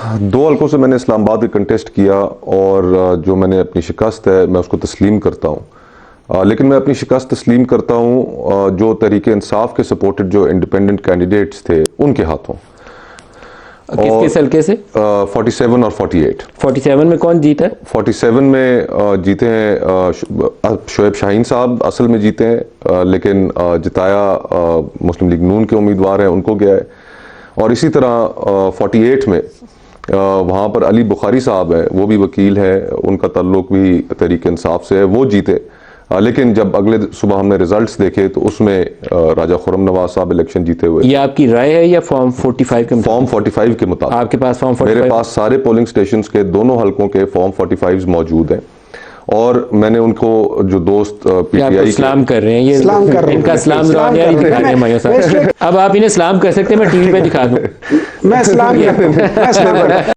दो हलकों से मैंने इस्लामाबाद में कंटेस्ट किया और जो मैंने अपनी शिकस्त है मैं उसको तस्लीम करता हूँ। लेकिन मैं अपनी शिकस्त तस्लीम करता हूँ जो तहरीक इंसाफ के सपोर्टेड जो इंडिपेंडेंट कैंडिडेट्स थे उनके हाथों। किस हल्के से? 47 और 48। 47 में कौन जीता है? 47 में जीते हैं शोएब शाहीन साहब असल में जीते हैं, लेकिन जिताया मुस्लिम लीग नून के उम्मीदवार हैं उनको गया है। और इसी तरह 48 में वहाँ पर अली बुखारी साहब हैं, वो भी वकील हैं, उनका ताल्लुक भी तहरीक इंसाफ से है, वो जीते। लेकिन जब अगले सुबह हमने रिजल्ट्स देखे तो उसमें राजा खुर्रम नवाज साहब इलेक्शन जीते हुए। ये आपकी राय है या फॉर्म 45 के? फॉर्म 45 के मुताबिक। आपके पास फॉर्म 45? मेरे पास सारे पोलिंग स्टेशन के दोनों हलकों के फॉर्म 45 मौजूद हैं और मैंने उनको जो दोस्त पीटीआई सलाम कर रहे हैं, ये सलाम कर रहे हैं, इनका सलाम दिखा रहे हैं मायूं साहब। अब आप इन्हें सलाम कर सकते हैं, मैं टीवी पे दिखा दूं। मैं सलाम